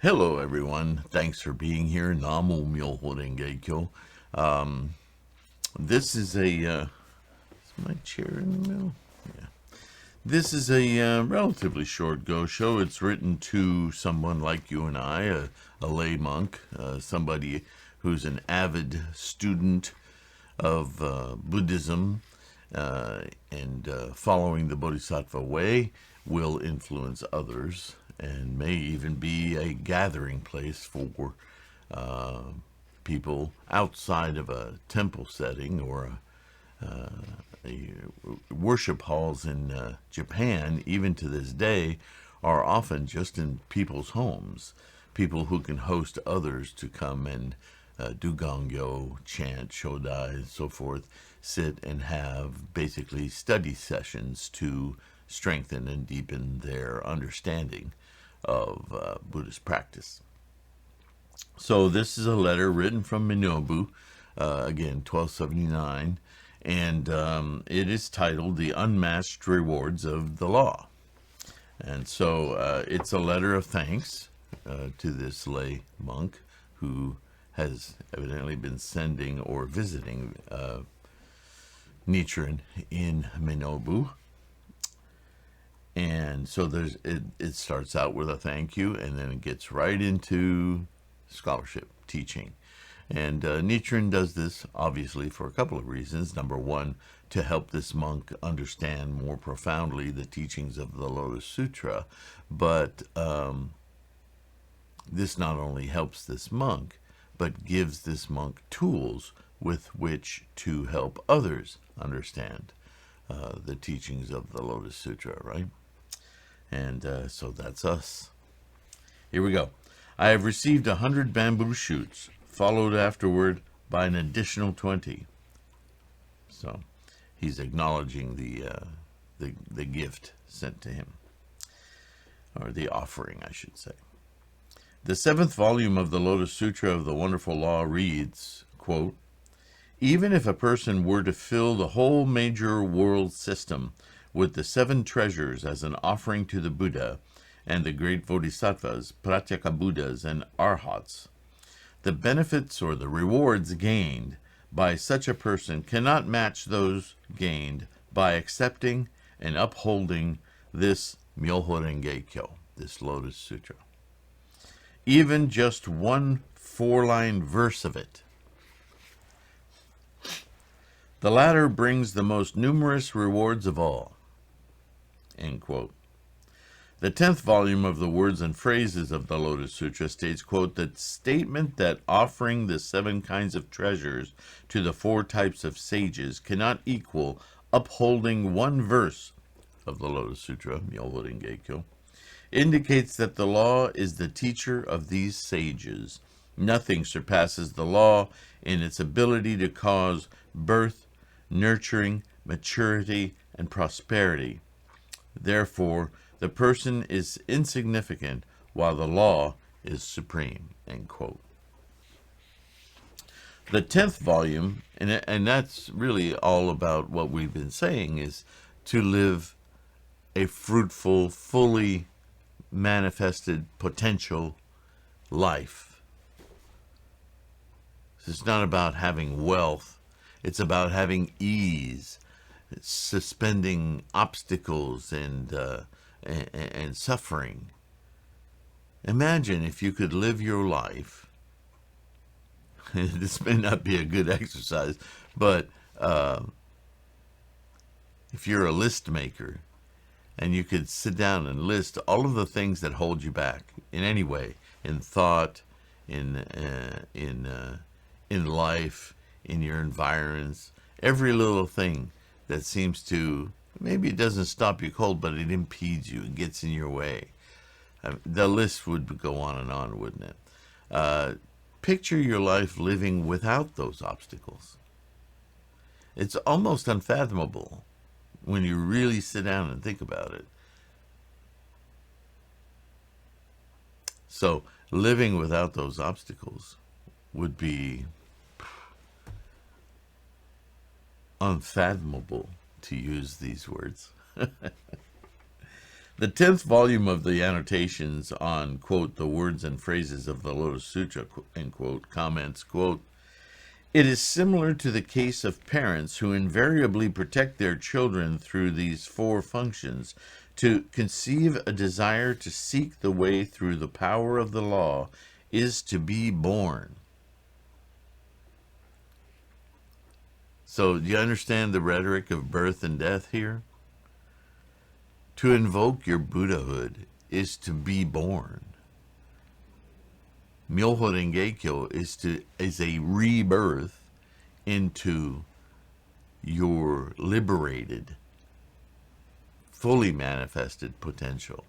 Hello, everyone. Thanks for being here. Namo MyoHoRenGeKyo. Um, this is is my chair in the middle? Yeah. This is a relatively short go show. It's written to someone like you and I, a lay monk, somebody who's an avid student of Buddhism and following the Bodhisattva way will influence others and may even be a gathering place for uh, people outside of a temple setting or a worship halls in Japan, even to this day, are often just in people's homes. People who can host others to come and do gongyo, chant, shodai, and so forth, sit and have basically study sessions to strengthen and deepen their understanding of Buddhist practice. So this is a letter written from Minobu, again, 1279, and it is titled The Unmatched Rewards of the Law. And so it's a letter of thanks to this lay monk who has evidently been sending or visiting Nichiren in Minobu. And so it starts out with a thank you, and then it gets right into scholarship, teaching. And Nichiren does this, obviously, for a couple of reasons. Number one, to help this monk understand more profoundly the teachings of the Lotus Sutra. But this not only helps this monk, but gives this monk tools with which to help others understand the teachings of the Lotus Sutra, right? And so that's us. Here we go. I have received 100 bamboo shoots, followed afterward by an additional 20. So he's acknowledging the gift sent to him, or the offering, I should say. The seventh volume of the Lotus Sutra of the Wonderful Law reads, quote, even if a person were to fill the whole major world system with the seven treasures as an offering to the Buddha and the great Bodhisattvas, Pratyeka Buddhas, and Arhats, the benefits or the rewards gained by such a person cannot match those gained by accepting and upholding this MyoHoRenGeKyo, this Lotus Sutra. Even just one four-line verse of it. The latter brings the most numerous rewards of all. End quote. The 10th volume of the Words and Phrases of the Lotus Sutra states, quote, the statement that offering the seven kinds of treasures to the four types of sages cannot equal upholding one verse of the Lotus Sutra, MyoHoRenGeKyo, indicates that the law is the teacher of these sages. Nothing surpasses the law in its ability to cause birth, nurturing, maturity, and prosperity. Therefore, the person is insignificant while the law is supreme. End quote. The 10th volume, and that's really all about what we've been saying, is to live a fruitful, fully manifested potential life. It's not about having wealth. It's about having ease, suspending obstacles and suffering. Imagine if you could live your life. This may not be a good exercise, but if you're a list maker and you could sit down and list all of the things that hold you back in any way, in thought, in life, in your environs, every little thing that seems to, maybe it doesn't stop you cold, but it impedes you, it gets in your way. The list would go on, wouldn't it? Picture your life living without those obstacles. It's almost unfathomable when you really sit down and think about it. So living without those obstacles would be unfathomable, to use these words. The 10th volume of the annotations on, quote, the words and phrases of the Lotus Sutra, end quote, comments, quote, it is similar to the case of parents who invariably protect their children through these four functions. To conceive a desire to seek the way through the power of the law is to be born. So do you understand the rhetoric of birth and death here? To invoke your Buddhahood is to be born. MyoHoRenGeKyo is a rebirth into your liberated, fully manifested potential.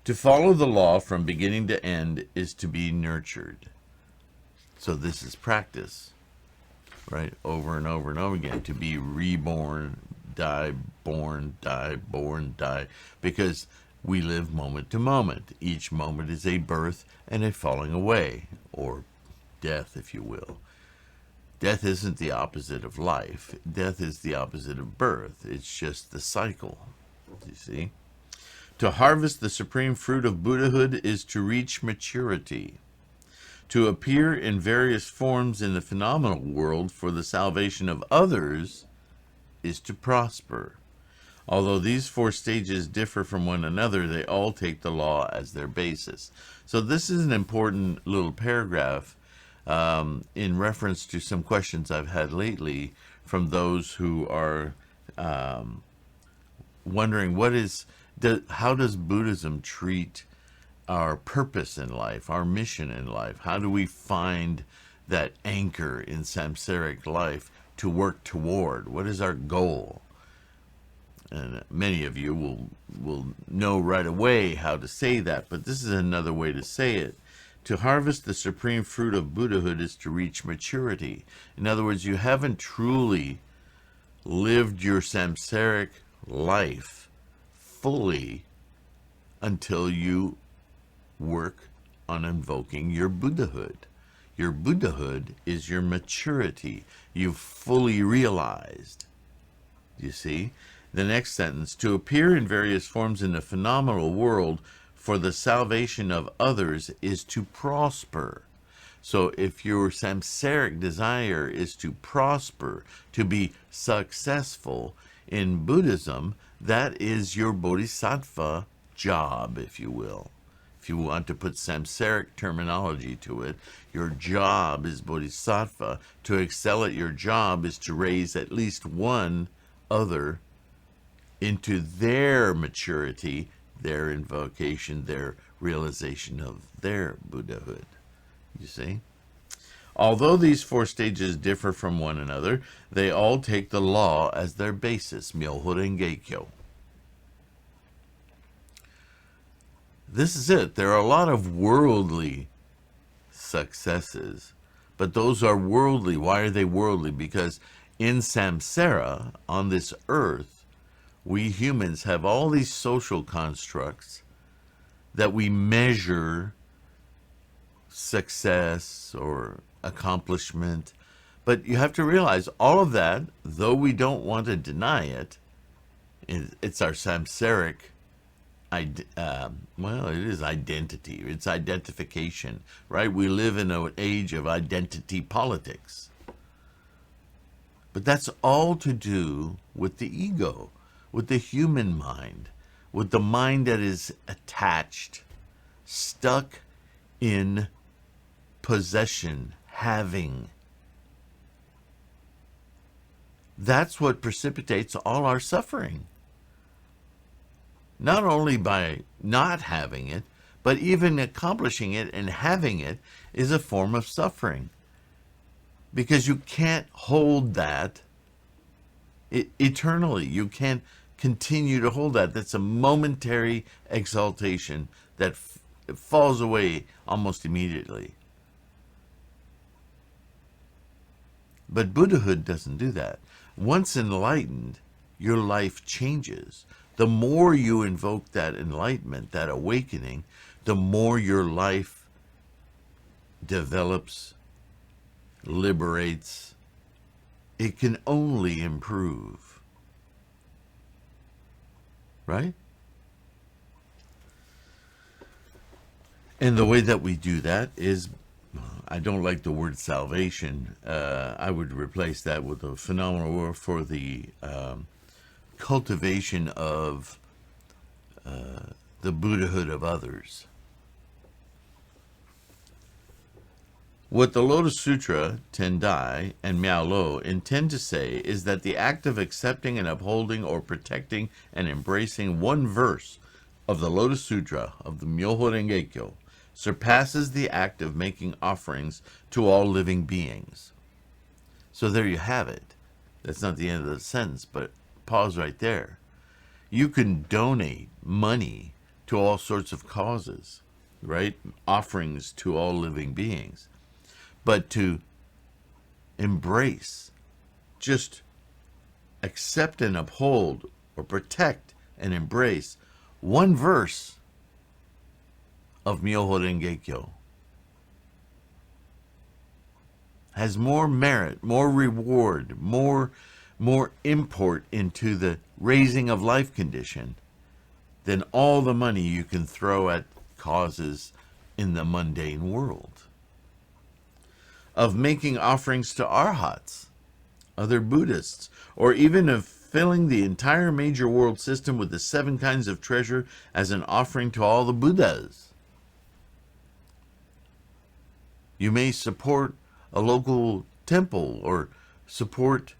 To follow the law from beginning to end is to be nurtured. So this is practice, right? Over and over and over again. To be reborn, die, born, die, born, die. Because we live moment to moment. Each moment is a birth and a falling away, or death, if you will. Death isn't the opposite of life. Death is the opposite of birth. It's just the cycle, you see. To harvest the supreme fruit of Buddhahood is to reach maturity. To appear in various forms in the phenomenal world for the salvation of others is to prosper. Although these four stages differ from one another, they all take the law as their basis. So this is an important little paragraph in reference to some questions I've had lately from those who are wondering how does Buddhism treat our purpose in life, our mission in life? How do we find that anchor in samsaric life to work toward? What is our goal? And many of you will know right away how to say that, but this is another way to say it. To harvest the supreme fruit of Buddhahood is to reach maturity. In other words, you haven't truly lived your samsaric life fully until you work on invoking your Buddhahood. Your Buddhahood is your maturity. You've fully realized. You see? The next sentence, to appear in various forms in the phenomenal world for the salvation of others is to prosper. So if your samsaric desire is to prosper, to be successful in Buddhism, that is your bodhisattva job, if you will. If you want to put samsaric terminology to it, your job is bodhisattva. To excel at your job is to raise at least one other into their maturity, their invocation, their realization of their Buddhahood. You see? Although these four stages differ from one another, they all take the law as their basis, MyoHoRenGeKyo. This is it. There are a lot of worldly successes, but those are worldly. Why are they worldly? Because in samsara, on this earth, we humans have all these social constructs that we measure success or accomplishment. But you have to realize all of that, though we don't want to deny it, it's our samsaric, it is identity. It's identification, right? We live in an age of identity politics. But that's all to do with the ego, with the human mind, with the mind that is attached, stuck in possession, having. That's what precipitates all our suffering. Not only by not having it, but even accomplishing it and having it is a form of suffering. Because you can't hold that eternally. You can't continue to hold that. That's a momentary exaltation that falls away almost immediately. But Buddhahood doesn't do that. Once enlightened, your life changes. The more you invoke that enlightenment, that awakening, the more your life develops, liberates. It can only improve. right? And the way that we do that is, I don't like the word salvation. I would replace that with a phenomenal word for the cultivation of the Buddhahood of others. What the Lotus Sutra, Tendai, and Miao Lo intend to say is that the act of accepting and upholding or protecting and embracing one verse of the Lotus Sutra of the MyoHoRenGeKyo surpasses the act of making offerings to all living beings. So there you have it. That's not the end of the sentence, but pause right there. You can donate money to all sorts of causes, right? Offerings to all living beings. But to embrace, just accept and uphold or protect and embrace one verse of MyoHoRenGeKyo has more merit, more reward, more import into the raising of life condition than all the money you can throw at causes in the mundane world. Of making offerings to arhats, other Buddhists, or even of filling the entire major world system with the 7 kinds of treasure as an offering to all the Buddhas. You may support a local temple or support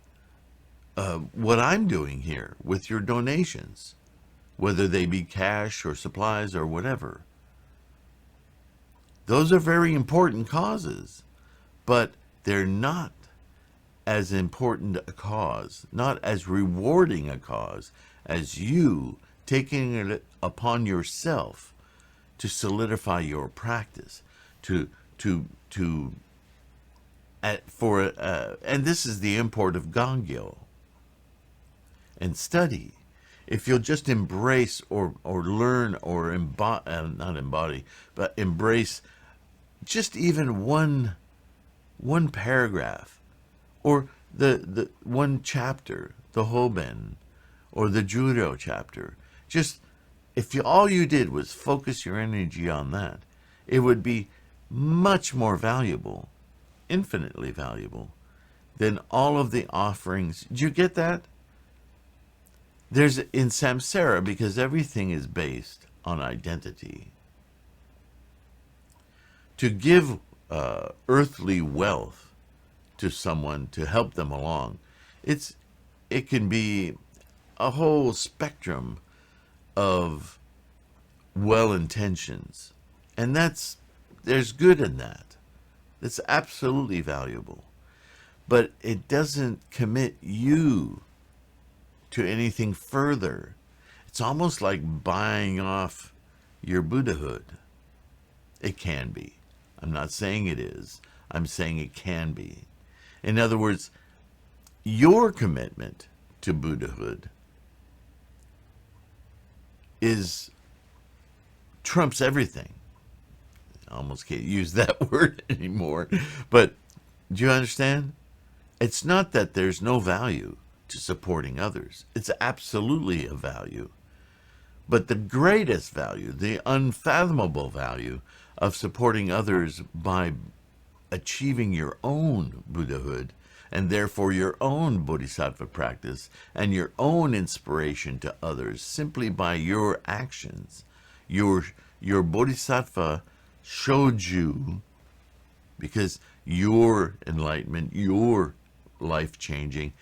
what I'm doing here with your donations, whether they be cash or supplies or whatever. Those are very important causes, but they're not as important a cause, not as rewarding a cause as you taking it upon yourself to solidify your practice, and this is the import of Gangyo and study. If you'll just embrace or learn or not embody, but embrace just even one paragraph, or the one chapter, the Hoben, or the Judo chapter. Just if all you did was focus your energy on that, it would be much more valuable, infinitely valuable, than all of the offerings. Do you get that? There's in samsara, because everything is based on identity. To give earthly wealth to someone to help them along, it can be a whole spectrum of well intentions, and there's good in that. That's absolutely valuable, but it doesn't commit you to anything further. It's almost like buying off your Buddhahood. It can be. I'm not saying it is. I'm saying it can be. In other words, your commitment to Buddhahood trumps everything. I almost can't use that word anymore. But do you understand? It's not that there's no value to supporting others. It's absolutely a value. But the greatest value, the unfathomable value of supporting others by achieving your own Buddhahood, and therefore your own bodhisattva practice and your own inspiration to others simply by your actions. Your bodhisattva showed you, because your enlightenment, your life-changing,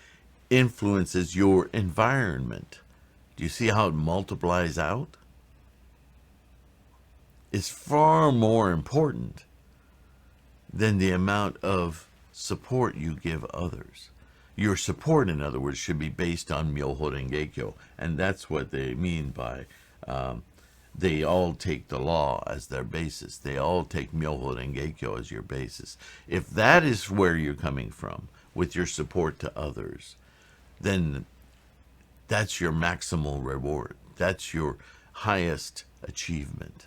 influences your environment. Do you see how it multiplies out? It's far more important than the amount of support you give others. Your support, in other words, should be based on MyoHoRenGeKyo, and that's what they mean by they all take the law as their basis. They all take MyoHoRenGeKyo as your basis. If that is where you're coming from with your support to others, then that's your maximal reward. That's your highest achievement,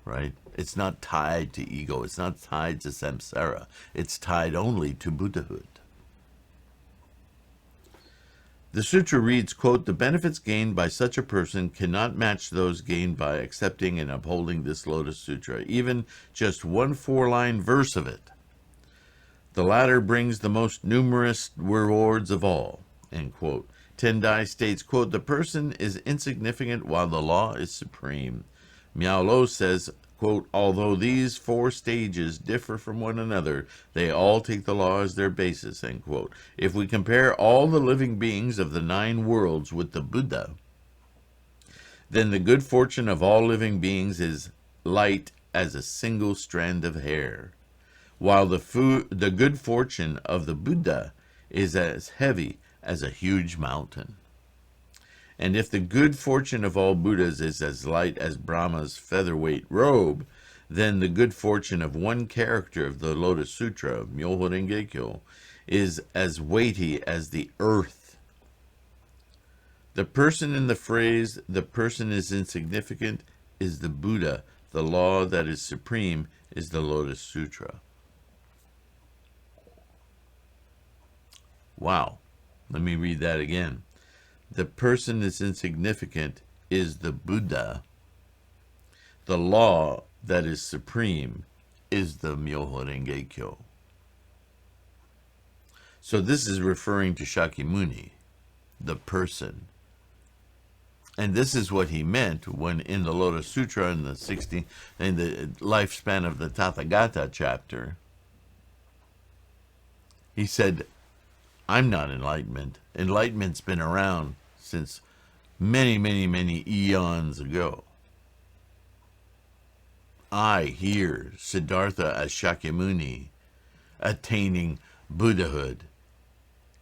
right? It's not tied to ego. It's not tied to samsara. It's tied only to Buddhahood. The sutra reads, quote, "The benefits gained by such a person cannot match those gained by accepting and upholding this Lotus Sutra, even just one 4-line verse of it. The latter brings the most numerous rewards of all," end quote. Tendai states, quote, "The person is insignificant while the law is supreme." Miao Lo says, quote, "Although these 4 stages differ from one another, they all take the law as their basis," end quote. If we compare all the living beings of the 9 worlds with the Buddha, then the good fortune of all living beings is light as a single strand of hair, while the good fortune of the Buddha is as heavy as a huge mountain. And if the good fortune of all Buddhas is as light as Brahma's featherweight robe, then the good fortune of one character of the Lotus Sutra, MyoHoRenGeKyo, is as weighty as the earth. The person in the phrase, "the person is insignificant," is the Buddha. The law that is supreme is the Lotus Sutra. Wow. Let me read that again. The person is insignificant is the Buddha. The law that is supreme is the MyoHoRenGeKyo. So this is referring to Shakyamuni, the person. And this is what he meant when in the Lotus Sutra in the lifespan of the Tathagata chapter, he said, "I'm not enlightenment. Enlightenment's been around since many, many, many eons ago. I, here, Siddhartha as Shakyamuni, attaining Buddhahood,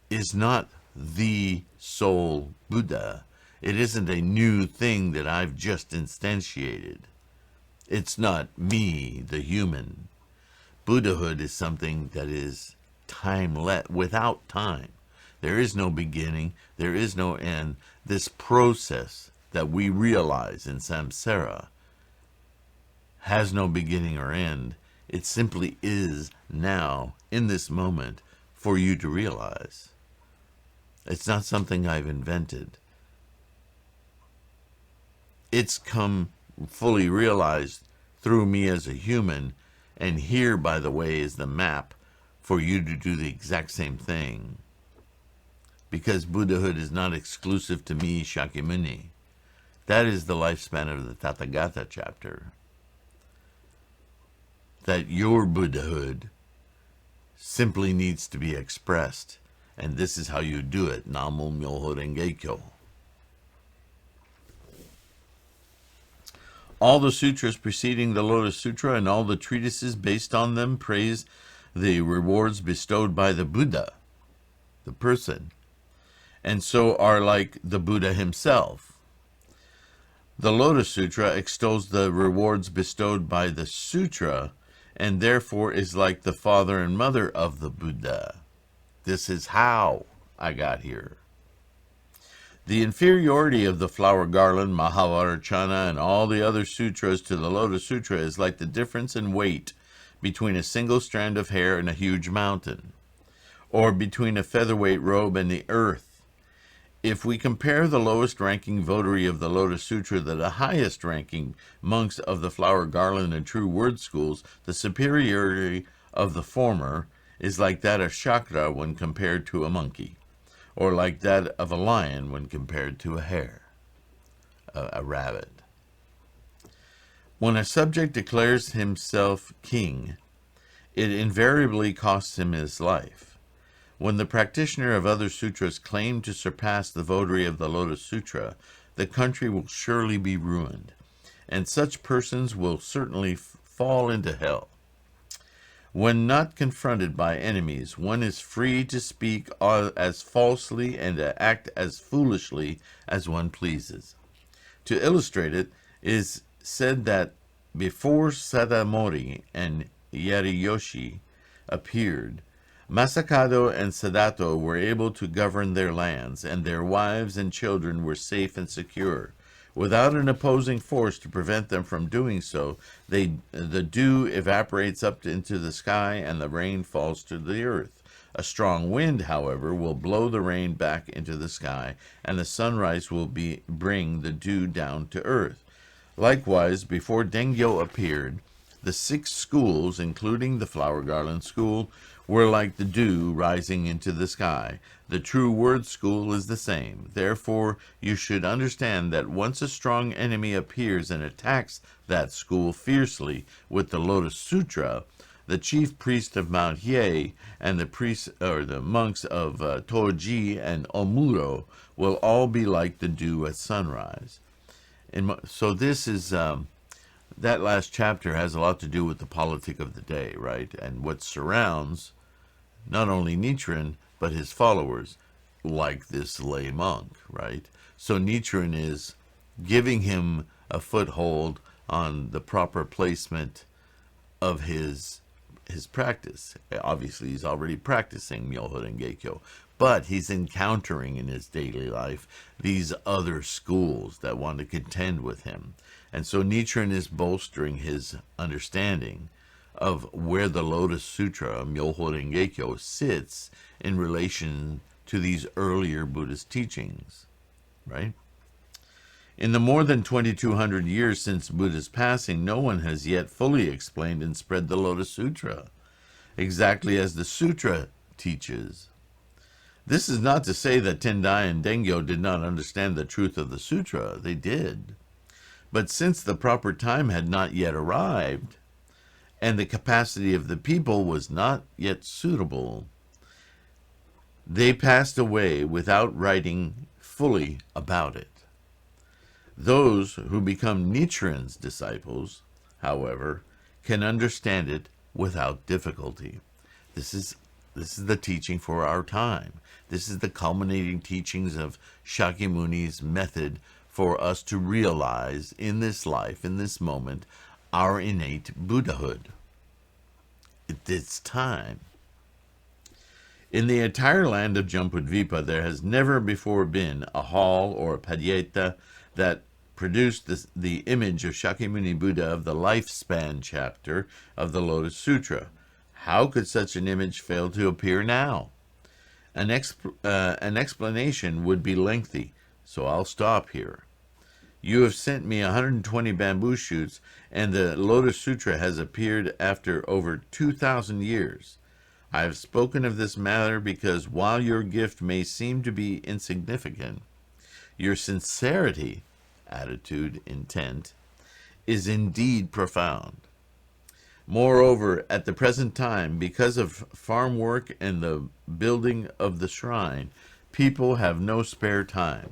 is not the sole Buddha. It isn't a new thing that I've just instantiated. It's not me, the human. Buddhahood is something that is timeless, without time. There is no beginning, there is no end. This process that we realize in samsara has no beginning or end. It simply is now, in this moment, for you to realize. It's not something I've invented. It's come fully realized through me as a human, and here, by the way, is the map for you to do the exact same thing. Because Buddhahood is not exclusive to me, Shakyamuni. That is the lifespan of the Tathagata chapter. That your Buddhahood simply needs to be expressed. And this is how you do it. Namo MyoHoRenGeKyo. All the sutras preceding the Lotus Sutra and all the treatises based on them praise the rewards bestowed by the Buddha, the person, and so are like the Buddha himself. The Lotus Sutra extols the rewards bestowed by the sutra, and therefore is like the father and mother of the Buddha. This is how I got here. The inferiority of the flower garland, Mahavarachana, and all the other sutras to the Lotus Sutra is like the difference in weight between a single strand of hair and a huge mountain, or between a featherweight robe and the earth. If we compare the lowest ranking votary of the Lotus Sutra to the highest ranking monks of the flower garland and true word schools, the superiority of the former is like that of Shakra when compared to a monkey, or like that of a lion when compared to a hare, a rabbit. When a subject declares himself king, it invariably costs him his life. When the practitioner of other sutras claim to surpass the votary of the Lotus Sutra, the country will surely be ruined, and such persons will certainly fall into hell. When not confronted by enemies, one is free to speak as falsely and to act as foolishly as one pleases. To illustrate it, is said that before Sadamori and Yariyoshi appeared, Masakado and Sadato were able to govern their lands, and their wives and children were safe and secure. Without an opposing force to prevent them from doing so, the dew evaporates up into the sky and the rain falls to the earth. A strong wind, however, will blow the rain back into the sky, and the sunrise will bring the dew down to earth. Likewise, before Dengyo appeared, the 6 schools, including the flower garland school, were like the dew rising into the sky. The true word school is the same. Therefore, you should understand that once a strong enemy appears and attacks that school fiercely with the Lotus Sutra, the chief priest of Mount Hiei and the priests or the monks of Toji and Omuro will all be like the dew at sunrise. So this is that last chapter has a lot to do with the politic of the day, right? And what surrounds not only Nichiren, but his followers, like this lay monk, right? So Nichiren is giving him a foothold on the proper placement of his practice. Obviously, he's already practicing MyoHoRenGeKyo, but he's encountering in his daily life these other schools that want to contend with him. And so Nichiren is bolstering his understanding of where the Lotus Sutra, MyoHoRenGeKyo, sits in relation to these earlier Buddhist teachings, right? In the more than 2,200 years since Buddha's passing, no one has yet fully explained and spread the Lotus Sutra, exactly as the Sutra teaches. This is not to say that Tendai and Dengyo did not understand the truth of the Sutra. They did. But since the proper time had not yet arrived, and the capacity of the people was not yet suitable, they passed away without writing fully about it. Those who become Nichiren's disciples, however, can understand it without difficulty. This is the teaching for our time. This is the culminating teachings of Shakyamuni's method for us to realize in this life, in this moment, our innate Buddhahood. It's time. In the entire land of Jambudvipa, there has never before been a hall or a padyeta that produced the image of Shakyamuni Buddha of the lifespan chapter of the Lotus Sutra. How could such an image fail to appear now? An explanation would be lengthy, so I'll stop here. You have sent me 120 bamboo shoots, and the Lotus Sutra has appeared after over 2,000 years. I have spoken of this matter because while your gift may seem to be insignificant, your sincerity, attitude, intent, is indeed profound. Moreover, at the present time, because of farm work and the building of the shrine, people have no spare time.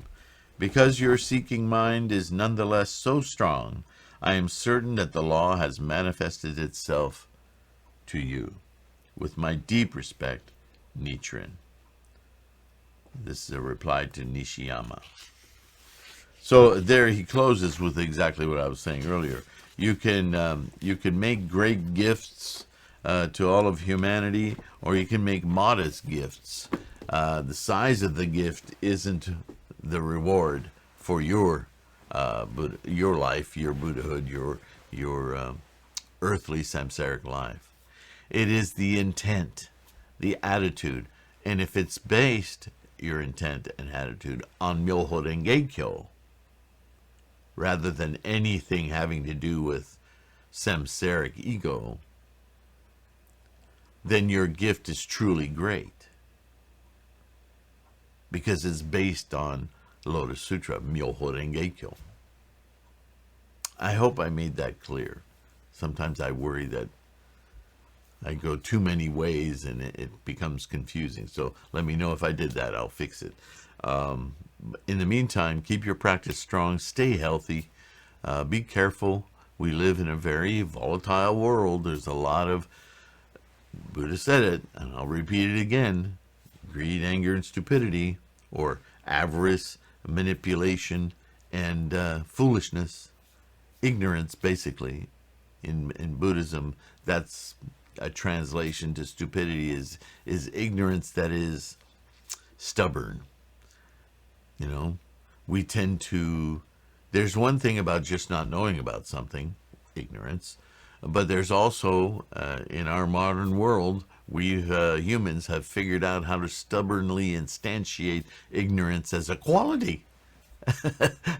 Because your seeking mind is nonetheless so strong, I am certain that the law has manifested itself to you. With my deep respect, Nichiren. This is a reply to Nishiyama. So there he closes with exactly what I was saying earlier. You can make great gifts to all of humanity, or you can make modest gifts. The size of the gift isn't the reward for your life, your Buddhahood, your earthly samsaric life. It is the intent, the attitude, and if it's based, your intent and attitude, on MyoHoRenGeKyo, rather than anything having to do with samsaric ego, then your gift is truly great, because it's based on Lotus Sutra, MyoHoRenGeKyo. I hope I made that clear. Sometimes I worry that I go too many ways and it becomes confusing. So let me know if I did that. I'll fix it. In the meantime, keep your practice strong. Stay healthy. Be careful. We live in a very volatile world. There's a lot of, Buddha said it, and I'll repeat it again, greed, anger, and stupidity, or avarice, manipulation, and foolishness, ignorance, basically. In Buddhism, that's a translation to stupidity is ignorance that is stubborn. You know, we tend to, there's one thing about just not knowing about something, ignorance, But there's also, in our modern world, we humans have figured out how to stubbornly instantiate ignorance as a quality,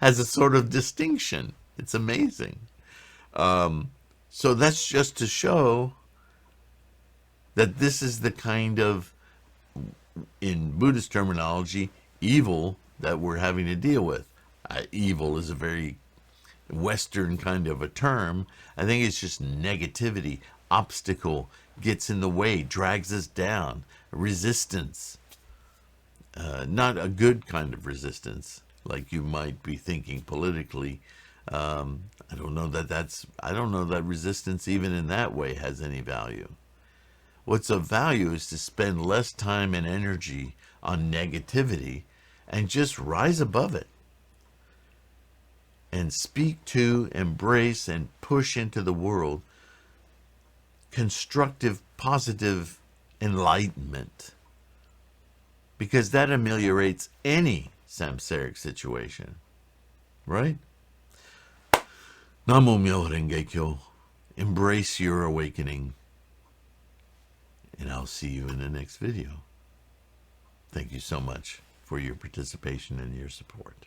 as a sort of distinction. It's amazing. So that's just to show that this is the kind of, in Buddhist terminology, evil that we're having to deal with. Evil is a very Western kind of a term. I think it's just negativity, obstacle, gets in the way, drags us down, resistance. Not a good kind of resistance, like you might be thinking politically. I don't know that resistance even in that way has any value. What's of value is to spend less time and energy on negativity and just rise above it and speak to, embrace, and push into the world constructive, positive enlightenment, because that ameliorates any samsaric situation, right? Namo MyoHoRenGeKyo. Embrace your awakening. And I'll see you in the next video. Thank you so much for your participation and your support.